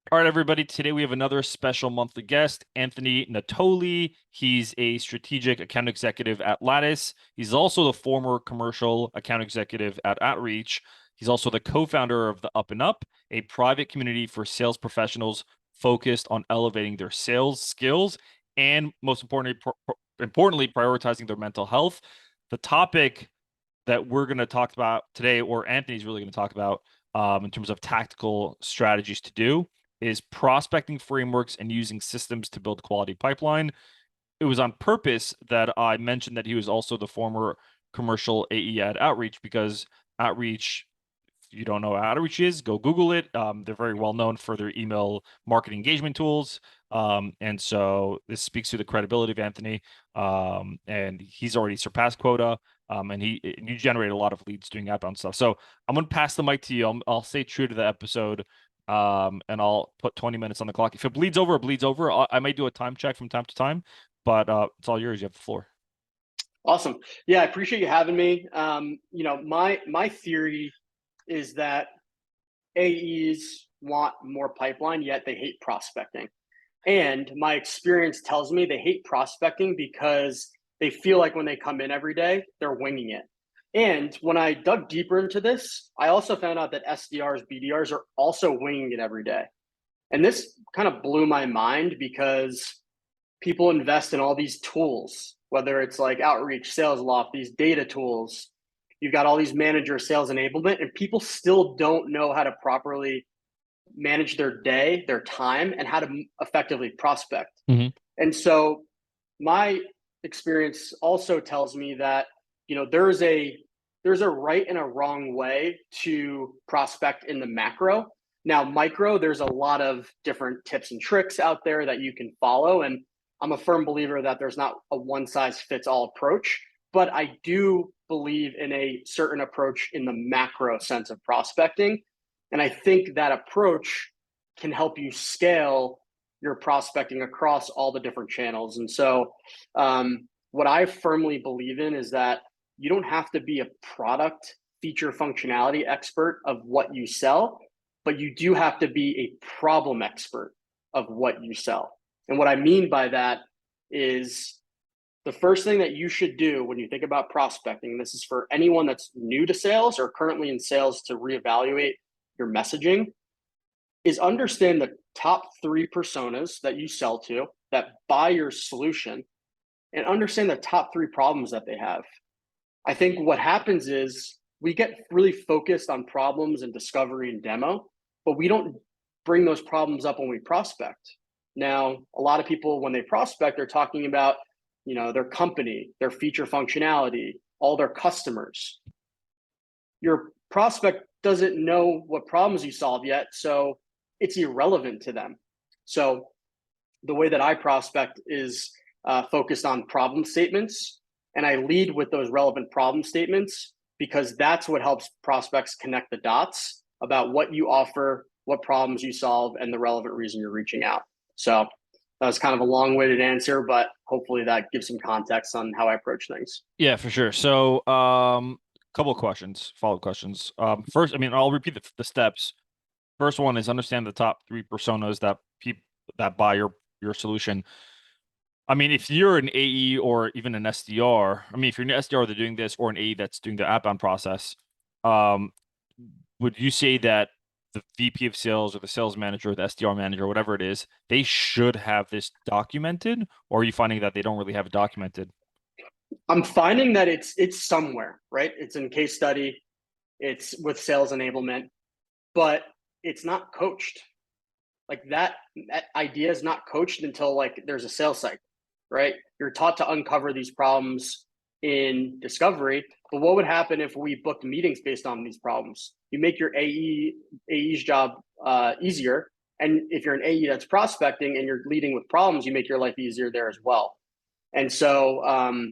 All right, everybody. Today we have another special monthly guest, Anthony Natoli. He's a strategic account executive at Lattice. He's also the former commercial account executive at Outreach. He's also the co-founder of the Up and Up, a private community for sales professionals focused on elevating their sales skills and, most importantly, prioritizing their mental health. The topic that we're going to talk about today, or Anthony's really going to talk about in terms of tactical strategies to do, is prospecting frameworks and using systems to build quality pipeline. It was on purpose that I mentioned that he was also the former commercial AE at Outreach, because Outreach, if you don't know what Outreach is, go Google it. They're very well known for their email marketing engagement tools. And so this speaks to the credibility of Anthony. And he's already surpassed quota. And you generate a lot of leads doing outbound stuff. So I'm going to pass the mic to you. I'll stay true to the episode. And I'll put 20 minutes on the clock. If it bleeds over, it bleeds over. I may do a time check from time to time, but it's all yours. You have the floor. Awesome. Yeah, I appreciate you having me. My theory is that AEs want more pipeline, yet they hate prospecting. And my experience tells me they hate prospecting because they feel like when they come in every day, they're winging it. And when I dug deeper into this, I also found out that SDRs, BDRs are also winging it every day. And this kind of blew my mind because people invest in all these tools, whether it's like Outreach, Sales Loft, these data tools. You've got all these manager sales enablement, and people still don't know how to properly manage their day, their time, and how to effectively prospect. Mm-hmm. And so my experience also tells me that, there's a right and a wrong way to prospect in the macro. Now, micro, there's a lot of different tips and tricks out there that you can follow. And I'm a firm believer that there's not a one size fits all approach, but I do believe in a certain approach in the macro sense of prospecting. And I think that approach can help you scale your prospecting across all the different channels. And so, what I firmly believe in is that you don't have to be a product feature functionality expert of what you sell, but you do have to be a problem expert of what you sell. And what I mean by that is the first thing that you should do when you think about prospecting, and this is for anyone that's new to sales or currently in sales to reevaluate your messaging, is understand the top 3 personas that you sell to that buy your solution and understand the top 3 problems that they have. I think what happens is we get really focused on problems and discovery and demo, but we don't bring those problems up when we prospect. Now, a lot of people, when they prospect, they're talking about, their company, their feature functionality, all their customers. Your prospect doesn't know what problems you solve yet, so it's irrelevant to them. So the way that I prospect is focused on problem statements, and I lead with those relevant problem statements because that's what helps prospects connect the dots about what you offer, what problems you solve, and the relevant reason you're reaching out. So that was kind of a long-winded answer, but hopefully that gives some context on how I approach things. Yeah, for sure. So, couple of questions, follow-up questions. First, I'll repeat the steps. First one is understand the top 3 personas that buy your solution. If you're an AE or even an SDR, if you're an SDR that's doing this or an AE that's doing the outbound process, would you say that the VP of sales or the sales manager or the SDR manager, whatever it is, they should have this documented, or are you finding that they don't really have it documented? I'm finding that it's somewhere, right? It's in case study, it's with sales enablement, but it's not coached. Like that idea is not coached until like there's a sales cycle, right? You're taught to uncover these problems in discovery, but what would happen if we booked meetings based on these problems? You make your AE's job easier, and if you're an AE that's prospecting and you're leading with problems, you make your life easier there as well. And so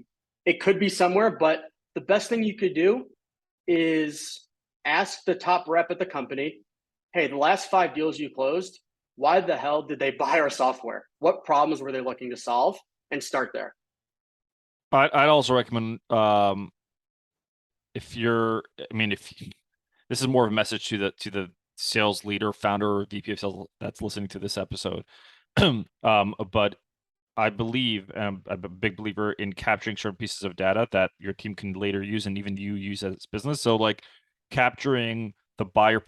it could be somewhere, but the best thing you could do is ask the top rep at the company, hey, the last 5 deals you closed, why the hell did they buy our software? What problems were they looking to solve? And start there. I'd also recommend if this is more of a message to the sales leader, founder, or VP of sales that's listening to this episode. But I believe I'm a big believer in capturing certain pieces of data that your team can later use and even you use as business. So like capturing the buyer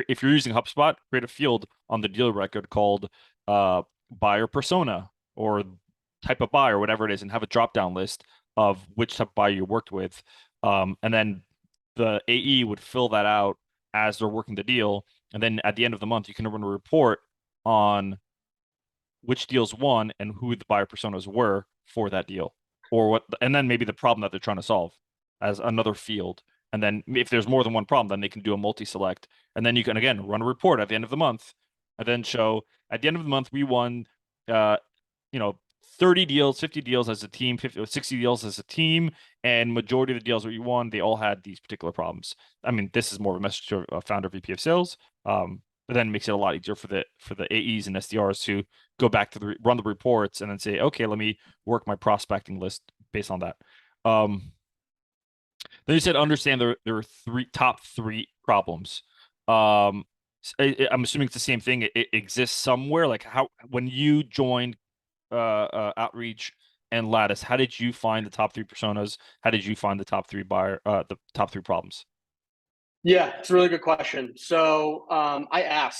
if you're using HubSpot, create a field on the deal record called buyer persona or type of buyer, whatever it is, and have a drop down list of which type of buyer you worked with. And then the AE would fill that out as they're working the deal. And then at the end of the month, you can run a report on which deals won and who the buyer personas were for that deal, or what, and then maybe the problem that they're trying to solve as another field. And then if there's more than one problem, then they can do a multi-select, and then you can again run a report at the end of the month, and then show at the end of the month we won, uh, 30 deals, 50 deals as a team, 50 or 60 deals as a team, and majority of the deals that you won, they all had these particular problems. I mean, this is more of a message to a founder, VP of sales. But then it makes it a lot easier for the AEs and SDRs to go back to run the reports and then say, okay, let me work my prospecting list based on that. Then you said understand there are top three problems. I'm assuming it's the same thing. It exists somewhere. Like how when you joined Outreach and Lattice, how did you find the top three personas? How did you find the top three the top three problems? Yeah, it's a really good question. So I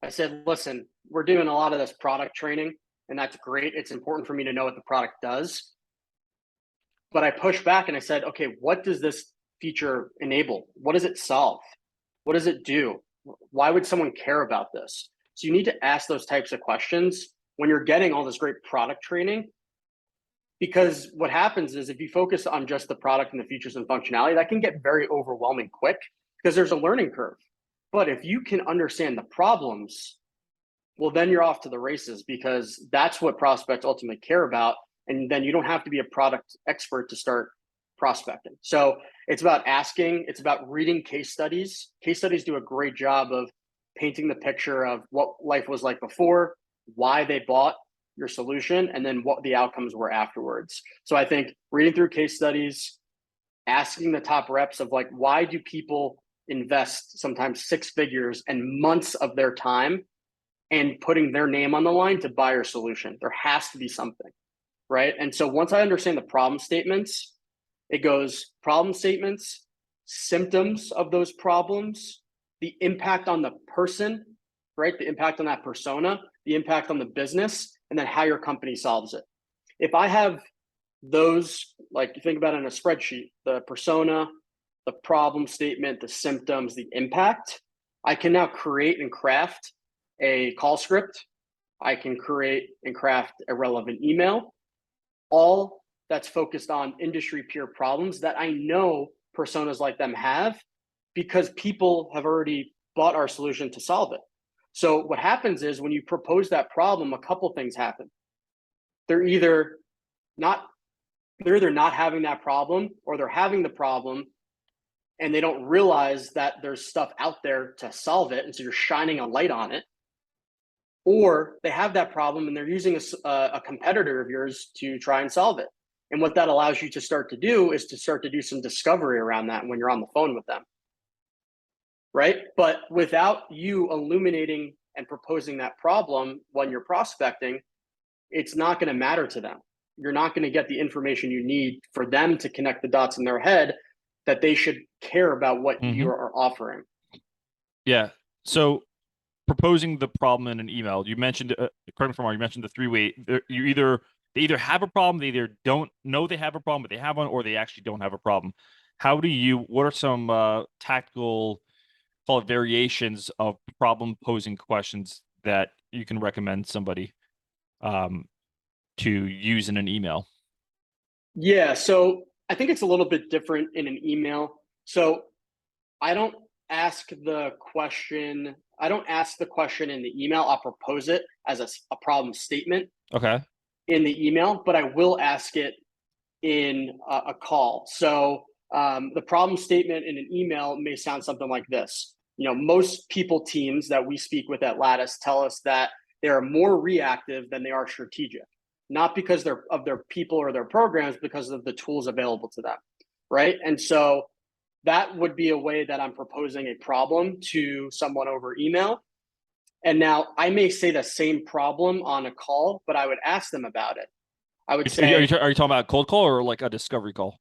said, listen, we're doing a lot of this product training, and that's great. It's important for me to know what the product does. But I pushed back and I said, okay, what does this feature enable? What does it solve? What does it do? Why would someone care about this? So you need to ask those types of questions when you're getting all this great product training. Because what happens is if you focus on just the product and the features and functionality, that can get very overwhelming quick because there's a learning curve. But if you can understand the problems, well, then you're off to the races because that's what prospects ultimately care about. And then you don't have to be a product expert to start prospecting. So it's about asking, it's about reading case studies. Case studies do a great job of painting the picture of what life was like before, why they bought your solution, and then what the outcomes were afterwards. So I think reading through case studies, asking the top reps of like, why do people invest sometimes six figures and months of their time and putting their name on the line to buy your solution? There has to be something, right? And so once I understand the problem statements, it goes problem statements, symptoms of those problems, the impact on the person, right? The impact on that persona, the impact on the business, and then how your company solves it. If I have those, like you think about it in a spreadsheet, the persona, the problem statement, the symptoms, the impact, I can now create and craft a call script. I can create and craft a relevant email, all that's focused on industry peer problems that I know personas like them have because people have already bought our solution to solve it. So what happens is when you propose that problem, a couple things happen. They're either not having that problem, or they're having the problem and they don't realize that there's stuff out there to solve it, and so you're shining a light on it. Or they have that problem and they're using a competitor of yours to try and solve it. And what that allows you to start to do is to start to do some discovery around that when you're on the phone with them, right? But without you illuminating and proposing that problem when you're prospecting, it's not going to matter to them. You're not going to get the information you need for them to connect the dots in their head that they should care about what you are offering. Yeah. So proposing the problem in an email, you mentioned, correct me if I'm wrong, you mentioned the three-way. They either have a problem, they either don't know they have a problem, but they have one, or they actually don't have a problem. What are some tactical, call it variations of problem posing questions that you can recommend somebody to use in an email? Yeah, so I think it's a little bit different in an email. So I don't ask the question in the email. I'll propose it as a problem statement in the email, but I will ask it in a call. So the problem statement in an email may sound something like this. Most people teams that we speak with at Lattice tell us that they are more reactive than they are strategic, not because of their people or their programs, because of the tools available to them, right? And so that would be a way that I'm proposing a problem to someone over email. And now I may say the same problem on a call, but I would ask them about it. I would say, Are you talking about cold call or like a discovery call?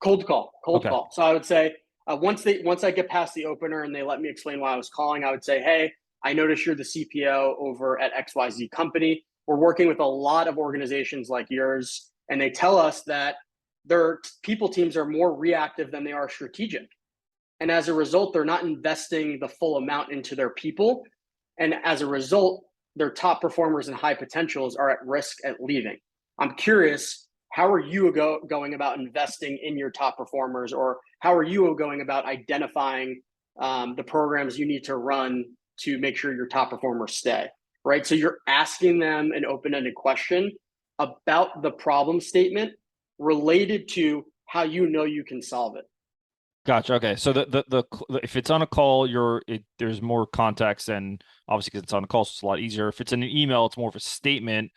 cold call, cold Okay. call. So I would say, once I get past the opener and they let me explain why I was calling, I would say, hey, I noticed you're the CPO over at XYZ company. We're working with a lot of organizations like yours, and they tell us that their people teams are more reactive than they are strategic. And as a result, they're not investing the full amount into their people. And as a result, their top performers and high potentials are at risk at leaving. I'm curious, how are you going about investing in your top performers, or how are you going about identifying the programs you need to run to make sure your top performers stay, right? So you're asking them an open-ended question about the problem statement related to how you know you can solve it. Gotcha. Okay. So the if it's on a call, there's more context, and obviously because it's on a call, so it's a lot easier. If it's in an email, it's more of a statement.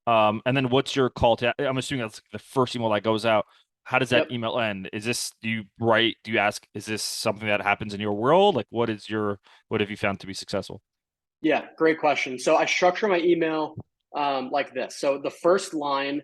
And then what's your call to? I'm assuming that's the first email that goes out. How does that Yep. email end? Is this do you write? Do you ask? Is this something that happens in your world? Like, what have you found to be successful? Yeah, great question. So I structure my email like this. So the first line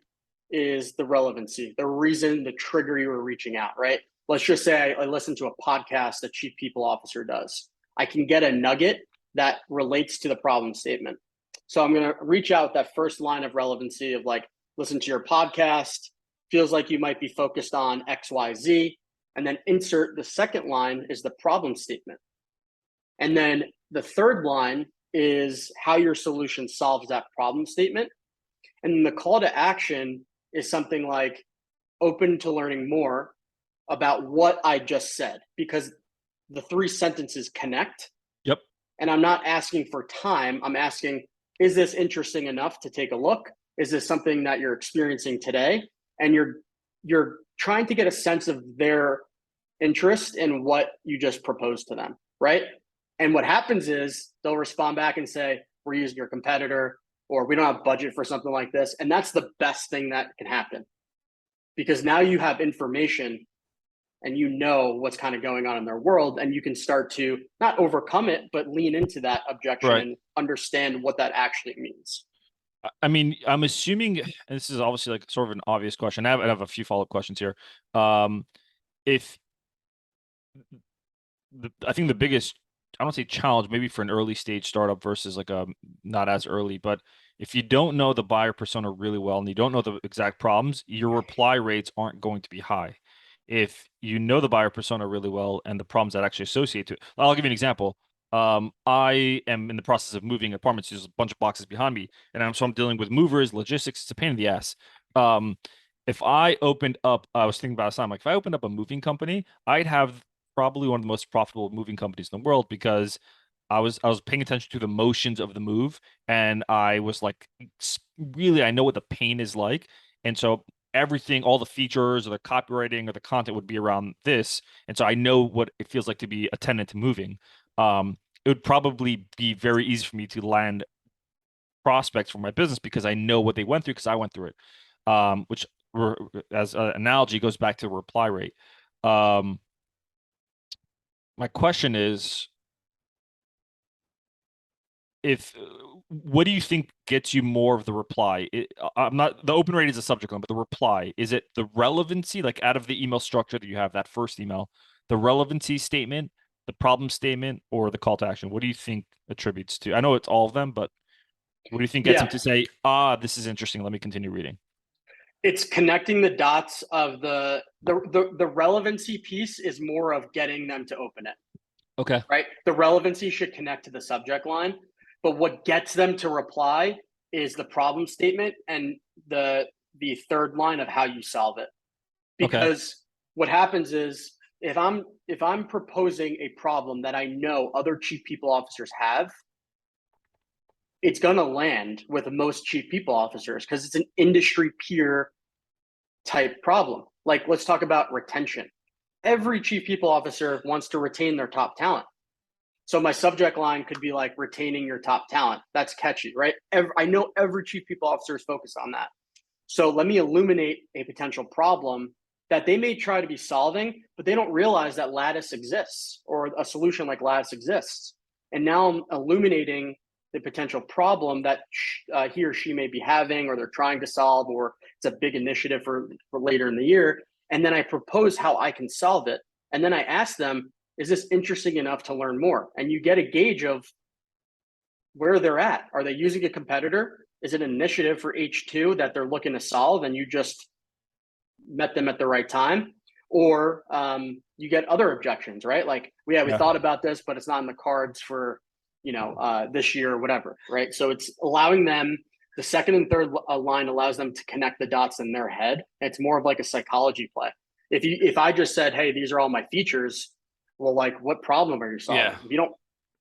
is the relevancy, the reason, the trigger you were reaching out, right? Let's just say I listen to a podcast a chief people officer does. I can get a nugget that relates to the problem statement. So I'm going to reach out that first line of relevancy of like, listen to your podcast, feels like you might be focused on XYZ, and then insert the second line is the problem statement. And then the third line is how your solution solves that problem statement. And then the call to action is something like open to learning more about what I just said, because the three sentences connect. Yep. And I'm not asking for time. I'm asking, is this interesting enough to take a look? Is this something that you're experiencing today? And you're trying to get a sense of their interest in what you just proposed to them, right? And what happens is they'll respond back and say, we're using your competitor, or we don't have budget for something like this. And that's the best thing that can happen, because now you have information and you know what's kind of going on in their world, and you can start to not overcome it, but lean into that objection Right. and understand what that actually means. I mean, I'm assuming, and this is obviously like sort of an obvious question. I have a few follow-up questions here. If I think the biggest, I don't say challenge, maybe for an early stage startup versus like a not as early, but if you don't know the buyer persona really well and you don't know the exact problems, your reply rates aren't going to be high. If you know the buyer persona really well and the problems that actually associate to it, I'll give you an example. I am in the process of moving apartments. There's a bunch of boxes behind me, and I'm dealing with movers, logistics. It's a pain in the ass. Um, if I opened up, I was thinking about it, like if I opened up a moving company, I'd have probably one of the most profitable moving companies in the world, because I was paying attention to the motions of the move, and I was like, really, I know what the pain is like, and so everything, all the features or the copywriting or the content would be around this, and so I know what it feels like to be a tenant to moving. It would probably be very easy for me to land prospects for my business because I know what they went through because I went through it. Which, as an analogy, goes back to reply rate. Um, my question is, if what do you think gets you more of the reply? I'm not, the open rate is a subject line, but the reply, is it the relevancy, like out of the email structure that you have, that first email, the relevancy statement, the problem statement, or the call to action? What do you think attributes to? I know it's all of them, but what do you think gets them Yeah, to say, this is interesting, let me continue reading? it's connecting the dots of the relevancy piece is more of getting them to open it, Okay. right? The relevancy should connect to the subject line, but what gets them to reply is the problem statement and the third line of how you solve it. Okay. Because what happens is, if I'm proposing a problem that I know other chief people officers have, it's going to land with most chief people officers because it's an industry peer type problem. Like, let's talk about retention. Every chief people officer wants to retain their top talent. So my subject line could be like retaining your top talent. That's catchy, right? I know every chief people officer is focused on that. So let me illuminate a potential problem that they may try to be solving, but they don't realize that Lattice exists or a solution like Lattice exists. And now I'm illuminating the potential problem that he or she may be having, or they're trying to solve, or it's a big initiative for later in the year. And then I propose how I can solve it. And then I ask them, is this interesting enough to learn more? And you get a gauge of where they're at. Are they using a competitor? Is it an initiative for H2 that they're looking to solve and you just met them at the right time? Or you get other objections, right? Like, we thought about this, but it's not in the cards for, this year or whatever, right? So it's allowing them, the second and third line allows them to connect the dots in their head. It's more of like a psychology play. If I just said, hey, these are all my features, well, like, what problem are you solving? Yeah. If you don't,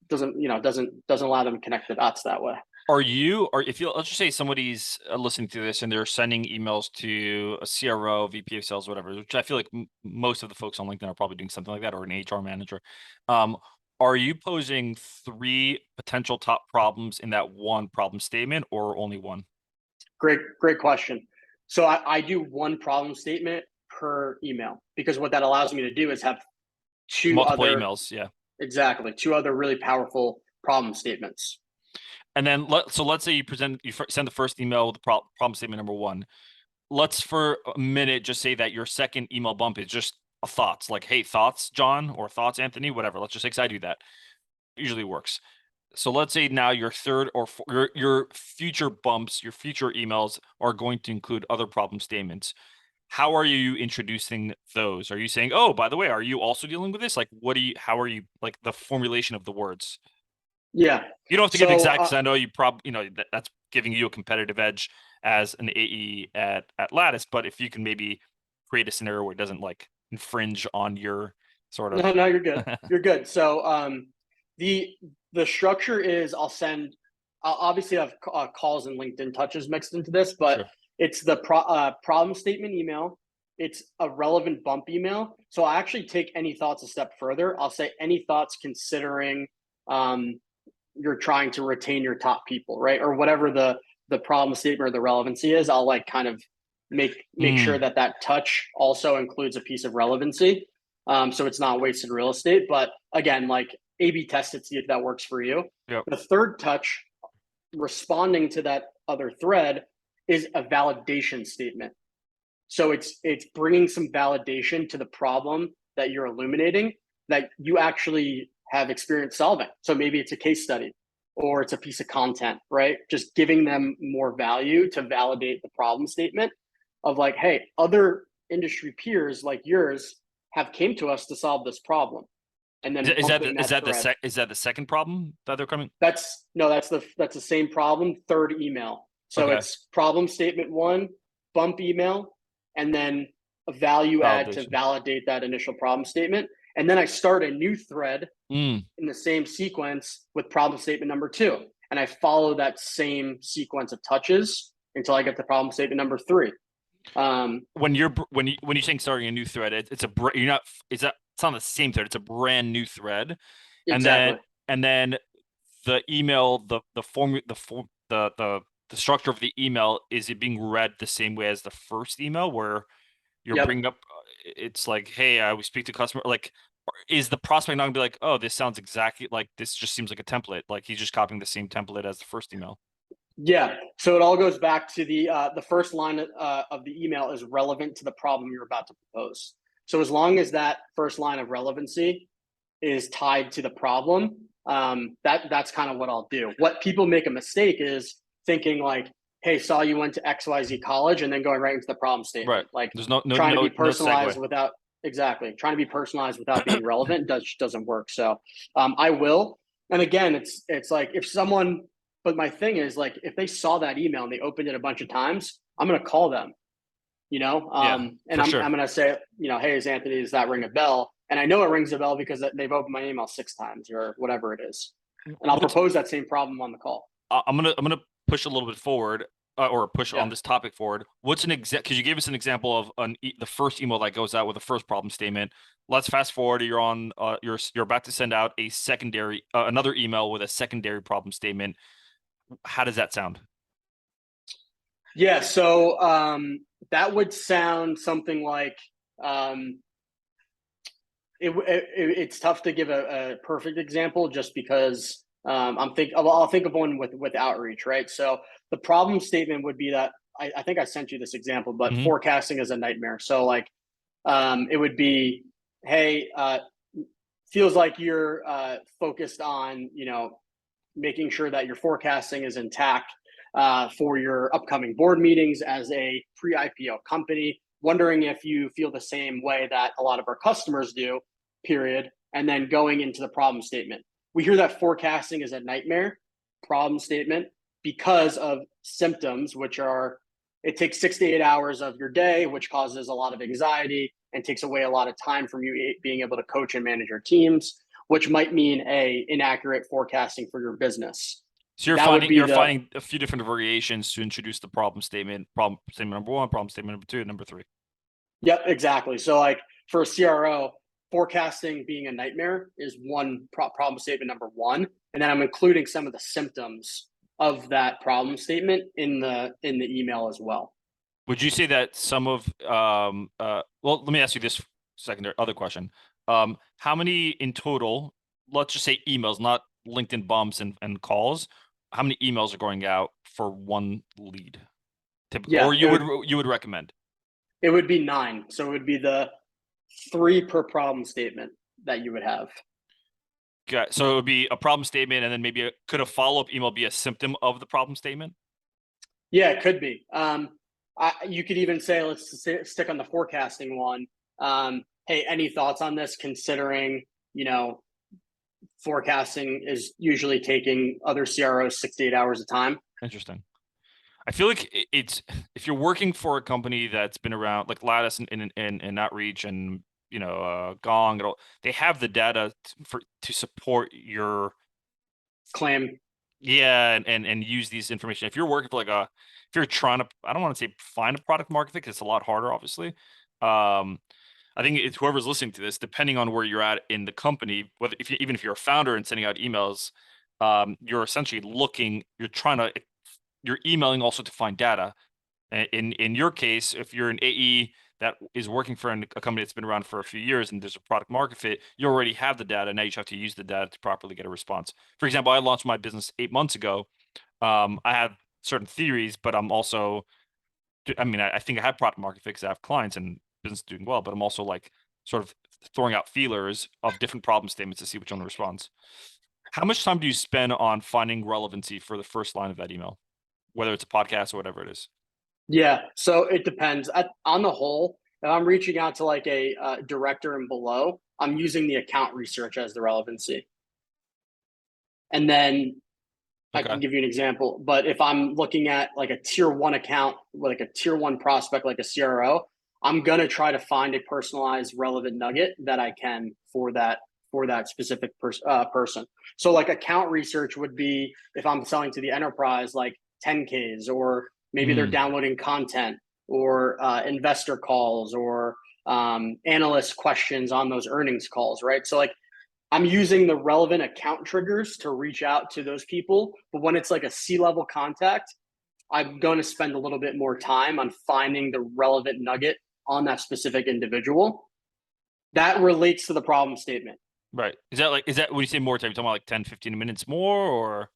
doesn't allow them to connect the dots that way. Or if you, let's just say somebody's listening to this and they're sending emails to a CRO, VP of sales, whatever, which I feel like most of the folks on LinkedIn are probably doing something like that, or an HR manager. Are you posing 3 potential top problems in that one problem statement, or only one? Great question. So I do one problem statement per email, because what that allows me to do is have multiple emails. Yeah, exactly. 2 other really powerful problem statements. And then let's say you send the first email with the problem statement number 1. Let's for a minute just say that your second email bump is just a thoughts, like, hey, thoughts, John, or thoughts, Anthony, whatever. Let's just say, 'cause I do that. Usually works. So let's say now your third or your future bumps, your future emails are going to include other problem statements. How are you introducing those? Are you saying, oh, by the way, are you also dealing with this? Like, how are you, like, the formulation of the words? Yeah. You don't have to give exact, because I know you that's giving you a competitive edge as an AE at Lattice, but if you can maybe create a scenario where it doesn't like infringe on your sort of. No, you're good. You're good. So the structure is I'll obviously have calls and LinkedIn touches mixed into this, but sure. It's the problem statement email. It's a relevant bump email. So I actually take any thoughts a step further. I'll say any thoughts considering you're trying to retain your top people, right? Or whatever the problem statement or the relevancy is. I'll like kind of make sure that touch also includes a piece of relevancy. So it's not wasted real estate. But again, like, A/B test it, see if that works for you. Yep. The third touch, responding to that other thread, is a validation statement. So it's bringing some validation to the problem that you're illuminating that you actually have experience solving. So maybe it's a case study or it's a piece of content, right? Just giving them more value to validate the problem statement of like, hey, other industry peers like yours have came to us to solve this problem. And then is that the second problem that they're coming? That's the same problem, third email. So okay. It's problem statement 1, bump email, and then a value add to validate that initial problem statement. And then I start a new thread in the same sequence with problem statement number 2. And I follow that same sequence of touches until I get to problem statement number 3. When you're saying starting a new thread, it's not the same thread. It's a brand new thread. Exactly. And then the email, the structure of the email, is it being read the same way as the first email where you're bringing up, it's like, hey, we speak to customer, like, is the prospect not gonna be like, oh, this sounds exactly like, this just seems like a template, like he's just copying the same template as the first email? Yeah. So it all goes back to the first line of the email is relevant to the problem you're about to propose. So as long as that first line of relevancy is tied to the problem, that's kind of what I'll do. What people make a mistake is thinking like, hey, saw you went to XYZ college, and then going right into the problem statement. Right. Like, there's trying to be personalized without trying to be personalized without being relevant doesn't work. So I will. And again, it's like if someone, but my thing is like, if they saw that email and they opened it a bunch of times, I'm going to call them, and I'm going to say, hey, is Anthony, does that ring a bell? And I know it rings a bell because they've opened my email 6 times or whatever it is. And I'll propose that same problem on the call. I'm going to push a little bit forward or push on this topic forward. What's because you gave us an example of the first email that goes out with the first problem statement. Let's fast forward. You're on, you're about to send out a secondary, another email with a secondary problem statement. How does that sound? Yeah. So that would sound something like, It's tough to give a perfect example just because I'll think of one with outreach, right? So the problem statement would be that I think I sent you this example, but forecasting is a nightmare. So like it would be, hey, feels like you're focused on making sure that your forecasting is intact for your upcoming board meetings as a pre-IPO company. Wondering if you feel the same way that a lot of our customers do, period. And then going into the problem statement. We hear that forecasting is a nightmare, problem statement, because of symptoms, which are, it takes 6 to 8 hours of your day, which causes a lot of anxiety and takes away a lot of time from you being able to coach and manage your teams, which might mean inaccurate forecasting for your business. So you're finding a few different variations to introduce the problem statement. Problem statement number 1, problem statement number 2, number 3. Yep, exactly. So like for a CRO, forecasting being a nightmare is one problem statement number 1, and then I'm including some of the symptoms of that problem statement in the email as well. Would you say that some of well, let me ask you this other question. How many in total, let's just say emails, not LinkedIn bumps and calls, how many emails are going out for one lead typically? Yeah, or you would recommend? It would be 9. So it would be the 3 per problem statement that you would have. Okay, so it would be a problem statement, and then maybe could a follow-up email be a symptom of the problem statement? Yeah, it could be. You could even say, let's stick on the forecasting one. Hey, any thoughts on this, considering, forecasting is usually taking other CROs 6 to 8 hours of time. Interesting. I feel like it's, if you're working for a company that's been around, like Lattice and Outreach and Gong, they have the data to support your claim. Yeah, and use these information. If you're working for if you're trying to, I don't want to say find a product market fit, because it's a lot harder, obviously. I think it's whoever's listening to this, depending on where you're at in the company, whether even if you're a founder and sending out emails, you're essentially you're emailing also to find data. In your case, if you're an AE that is working for a company that's been around for a few years and there's a product market fit, you already have the data. Now you just have to use the data to properly get a response. For example, I launched my business 8 months ago. I have certain theories, but I'm also, I think I have product market fit because I have clients and business doing well, but I'm also sort of throwing out feelers of different problem statements to see which one responds. How much time do you spend on finding relevancy for the first line of that email, whether it's a podcast or whatever it is? Yeah, so it depends. On the whole, if I'm reaching out to a director and below, I'm using the account research as the relevancy. And then I can give you an example, but if I'm looking at a tier 1 account, like a tier 1 prospect, like a CRO, I'm going to try to find a personalized relevant nugget that I can for that specific person. So account research would be, if I'm selling to the enterprise, 10Ks, or maybe they're downloading content, or investor calls, or analyst questions on those earnings calls, right? So I'm using the relevant account triggers to reach out to those people. But when it's a C-level contact, I'm going to spend a little bit more time on finding the relevant nugget on that specific individual. That relates to the problem statement. Right. Is that when you say more time, you're talking about 10, 15 minutes more, or?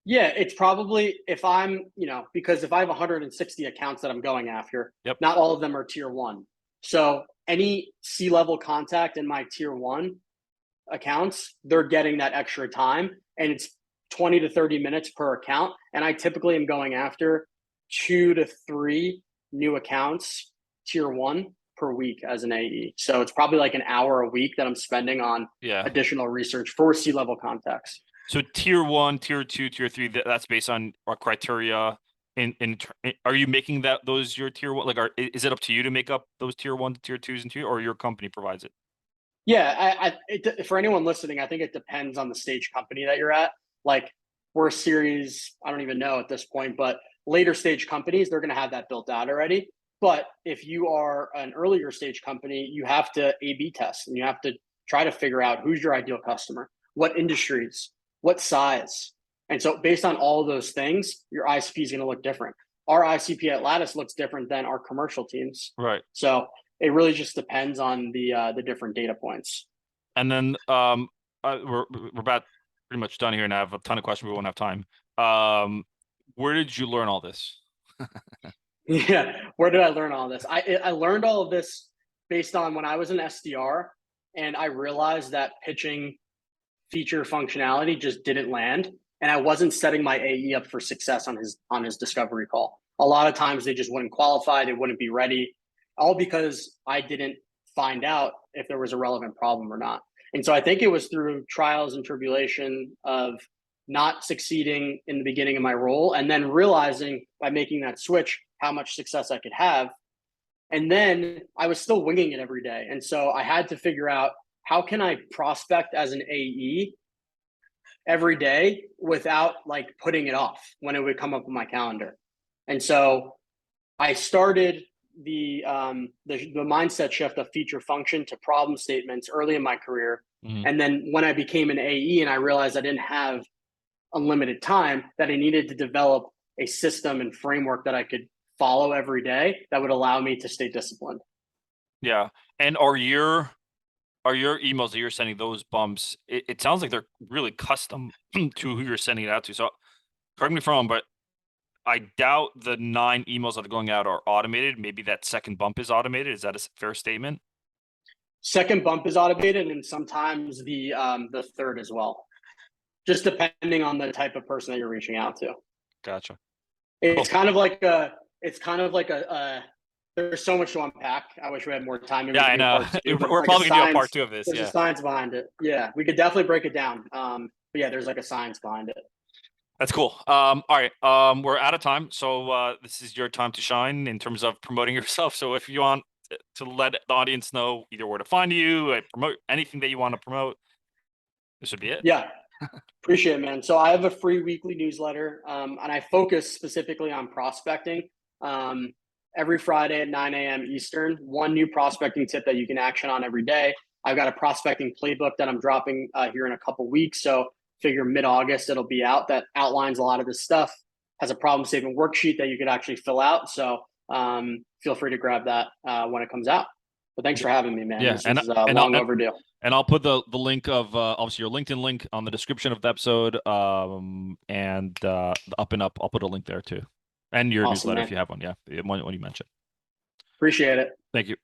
Yeah, it's probably, if I'm, because if I have 160 accounts that I'm going after, not all of them are tier 1. So any C-level contact in my tier 1 accounts, they're getting that extra time, and it's 20 to 30 minutes per account. And I typically am going after 2 to 3 new accounts, tier 1 per week as an AE. So it's probably an hour a week that I'm spending on additional research for C-level contacts. So tier 1, tier 2, tier 3, that's based on our criteria. Are you making those your tier 1? Is it up to you to make up those tier 1 to tier 2s and 2, or your company provides it? Yeah, for anyone listening, I think it depends on the stage company that you're at. We're a series, I don't even know at this point, but later stage companies, they're going to have that built out already. But if you are an earlier stage company, you have to A/B test, and you have to try to figure out who's your ideal customer, what industries, what size. And so based on all of those things, your ICP is going to look different. Our ICP at Lattice looks different than our commercial teams. Right. So it really just depends on the different data points. And then we're about pretty much done here, and I have a ton of questions. We won't have time. Where did you learn all this? Yeah, where did I learn all this? I learned all of this based on when I was an SDR, and I realized that pitching feature functionality just didn't land, and I wasn't setting my AE up for success on his discovery call. A lot of times they just wouldn't qualify, they wouldn't be ready, all because I didn't find out if there was a relevant problem or not. And so I think it was through trials and tribulation of not succeeding in the beginning of my role, and then realizing by making that switch how much success I could have. And then I was still winging it every day. And so I had to figure out, how can I prospect as an AE every day without like putting it off when it would come up on my calendar. And so I started the mindset shift of feature function to problem statements early in my career. Mm-hmm. And then when I became an AE and I realized I didn't have unlimited time, that I needed to develop a system and framework that I could follow every day that would allow me to stay disciplined. Yeah. And are your emails that you're sending, those bumps, it sounds like they're really custom to who you're sending it out to. So correct me if I'm wrong, but I doubt the 9 emails that are going out are automated. Maybe that second bump is automated. Is that a fair statement? Second bump is automated, and sometimes the third as well, just depending on the type of person that you're reaching out to. Gotcha. It's kind of like there's so much to unpack. I wish we had more time. Yeah, I know. We're probably gonna do a part 2 of this. There's a science behind it. Yeah, we could definitely break it down. But yeah, there's like a science behind it. That's cool. All right. We're out of time, so this is your time to shine in terms of promoting yourself. So if you want to let the audience know either where to find you, promote anything that you want to promote, this would be it. Yeah. Appreciate it, man. So I have a free weekly newsletter, and I focus specifically on prospecting. Every Friday at 9 a.m. Eastern, one new prospecting tip that you can action on every day. I've got a prospecting playbook that I'm dropping here in a couple weeks. So figure mid-August it'll be out, that outlines a lot of this stuff, has a problem statement worksheet that you could actually fill out. So feel free to grab that when it comes out. But thanks for having me, man. Yeah, this is long overdue. And I'll put the link of obviously your LinkedIn link on the description of the episode, and the Up and Up. I'll put a link there too, and your Awesome, newsletter man. if you have one. Yeah, when you mentioned. Appreciate it. Thank you.